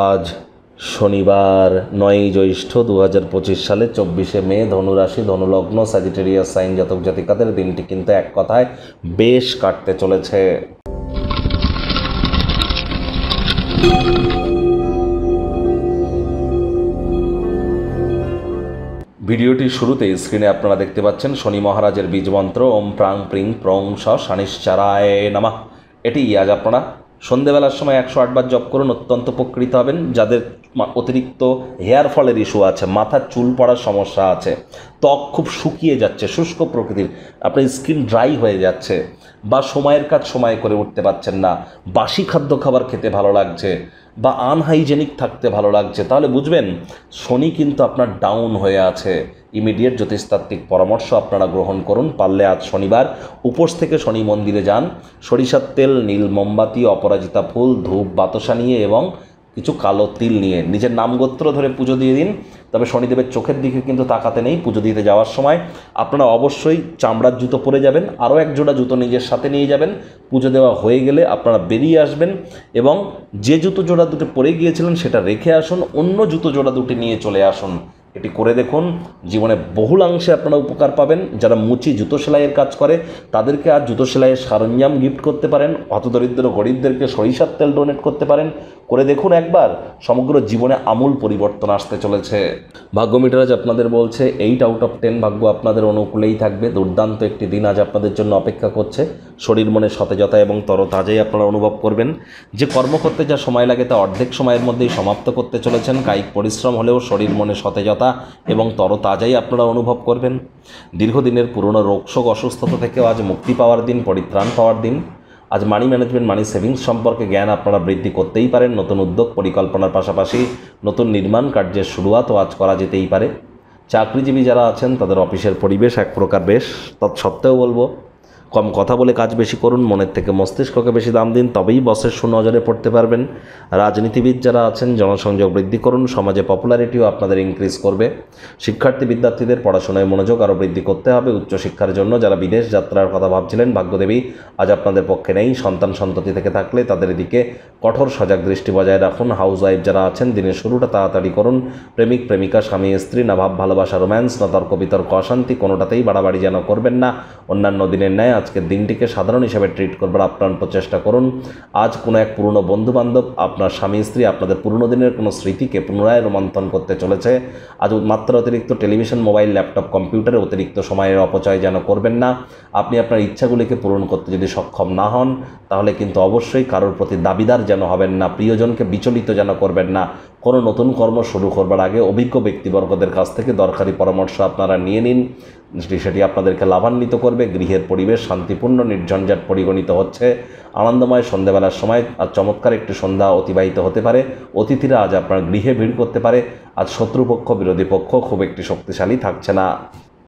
আজ শনিবার 9ই জ্যৈষ্ঠ 2025 সালে 24শে মে, ধনুরাশি, ধনুলগ্ন, স্যাজিটেরিয়াস সাইন জাতক জাতিকাদের দিনটি কিন্তু এক কথায় বেশ কাটতে চলেছে। ভিডিওটির শুরুতেই স্ক্রিনে আপনারা দেখতে পাচ্ছেন শনি মহারাজের বীজমন্ত্র ওম প্রাং প্রিং প্রং স শনিশ্চারায় নমঃ। এটি আজ আপনারা সন্ধেবেলার সময় 108 বার জপ করুন, অত্যন্ত উপকৃত হবেন। যাদের অতিরিক্ত হেয়ার ফলের ইস্যু আছে, মাথার চুল পড়ার সমস্যা আছে, ত্বক খুব শুকিয়ে যাচ্ছে, শুষ্ক প্রকৃতির, আপনার স্কিন ড্রাই হয়ে যাচ্ছে, বা সময়ের কাজ সময় করে উঠতে পারছেন না, বাসি খাদ্য খাবার খেতে ভালো লাগছে, বা আনহাইজেনিক থাকতে ভালো লাগছে, তাহলে বুঝবেন শনি কিন্তু আপনার ডাউন হয়ে আছে। ইমিডিয়েট জ্যোতিষতাত্ত্বিক পরামর্শ আপনারা গ্রহণ করুন। পারলে আজ শনিবার উপোস থেকে শনি মন্দিরে যান, সরিষার তেল, নীল মোমবাতি, অপরাজিতা ফুল, ধূপ, বাতাসা নিয়ে এবং কিছু কালো তিল নিয়ে নিজের নামগোত্র ধরে পুজো দিয়ে দিন। তবে শনিদেবের চোখের দিকে কিন্তু তাকাতে নেই। পুজো দিতে যাওয়ার সময় আপনারা অবশ্যই চামড়ার জুতো পরে যাবেন, আরও এক জোড়া জুতো নিজের সাথে নিয়ে যাবেন। পুজো দেওয়া হয়ে গেলে আপনারা বেরিয়ে আসবেন এবং যে জুতো জোড়া দুটো পরে গিয়েছিলেন সেটা রেখে আসুন, অন্য জুতো জোড়া দুটি নিয়ে চলে আসুন। এটি করে দেখুন, জীবনে বহুলাংশে আপনারা উপকার পাবেন। যারা মুচি জুতো সেলাইয়ের কাজ করে তাদেরকে আজ জুতো সেলাইয়ের সরঞ্জাম গিফট করতে পারেন, হতদরিদ্র গরিবদেরকে সরিষার তেল ডোনেট করতে পারেন। করে দেখুন একবার, সমগ্র জীবনে আমূল পরিবর্তন আসতে চলেছে। ভাগ্য মিটার আজ আপনাদের বলছে 8 আউট অফ 10 ভাগ্য আপনাদের অনুকূলেই থাকবে। দুর্দান্ত একটি দিন আজ আপনাদের জন্য অপেক্ষা করছে। শরীর মনে সতেজতা এবং তরতাজাই আপনারা অনুভব করবেন। যে কর্ম করতে যা সময় লাগে তা অর্ধেক সময়ের মধ্যেই সমাপ্ত করতে চলেছেন। কায়িক পরিশ্রম হলেও শরীর মনে সতেজতা এবং তরতাজাই আপনারা অনুভব করবেন। দীর্ঘদিনের পুরনো রোগশোক অসুস্থতা থেকেও আজ মুক্তি পাওয়ার দিন, পরিত্রাণ পাওয়ার দিন। আজ মানি ম্যানেজমেন্ট, মানি সেভিংস সম্পর্কে জ্ঞান আপনারা বৃদ্ধি করতেই পারেন। নতুন উদ্যোগ পরিকল্পনার পাশাপাশি নতুন নির্মাণ কার্যের শুরুয়াতও আজ করা যেতেই পারে। চাকরিজীবী যারা আছেন তাদের অফিসের পরিবেশ এক প্রকার বেশ, তৎসত্ত্বেও বলবো কম কথা বলে কাজ বেশি করুন, মনের থেকে মস্তিষ্ককে বেশি দাম দিন, তবেই বসের সুনজরে পড়তে পারবেন। রাজনীতিবিদ যারা আছেন জনসংযোগ বৃদ্ধি করুন, সমাজে পপুলারিটিও আপনাদের ইনক্রিজ করবে। শিক্ষার্থী বিদ্যার্থীদের পড়াশোনায় মনোযোগ আরও বৃদ্ধি করতে হবে। উচ্চশিক্ষার জন্য যারা বিদেশ যাত্রার কথা ভাবছিলেন, ভাগ্যদেবী আজ আপনাদের পক্ষে নেই। সন্তান সন্ততি থেকে থাকলে তাদের দিকে কঠোর সজাগ দৃষ্টি বজায় রাখুন। হাউসওয়াইফ যারা আছেন দিনের শুরুটা তাড়াতাড়ি করুন। প্রেমিক প্রেমিকা, স্বামী স্ত্রী, না ভাব ভালোবাসা, রোম্যান্স, না তর্ক বিতর্ক অশান্তি, কোনোটাতেই বাড়াবাড়ি যেন করবেন না। অন্যান্য দিনের ন্যায় আজকের দিনটিকে সাধারণ হিসাবে ট্রিট করবার আপ্রাণ প্রচেষ্টা করুন। আজ কোনো এক পুরনো বন্ধুবান্ধব, আপনার স্বামী স্ত্রী আপনাদের পুরনো দিনের কোনো স্মৃতিকে পুনরায় রোমন্থন করতে চলেছে। আজ মাত্রা অতিরিক্ত টেলিভিশন, মোবাইল, ল্যাপটপ, কম্পিউটারে অতিরিক্ত সময়ের অপচয় যেন করবেন না। আপনি আপনার ইচ্ছাগুলিকে পূরণ করতে যদি সক্ষম না হন তাহলে কিন্তু অবশ্যই কারোর প্রতি দাবিদার যেন হবেন না। প্রিয়জনকে বিচলিত যেন করবেন না। কোনো নতুন কর্ম শুরু করবার আগে অভিজ্ঞ ব্যক্তিবর্গদের কাছ থেকে দরকারি পরামর্শ আপনারা নিয়ে নিন। সেটি আপনাদেরকে লাভান্বিত করবে। গৃহের পরিবেশ শান্তিপূর্ণ, নির্ঝঞ্ঝাট পরিগণিত হচ্ছে। আনন্দময় সন্ধ্যাবেলার সময় আজ চমৎকার একটি সন্ধ্যা অতিবাহিত হতে পারে। অতিথিরা আজ আপনার গৃহে ভিড় করতে পারে। আজ শত্রুপক্ষ, বিরোধী পক্ষ খুব একটি শক্তিশালী থাকছে না।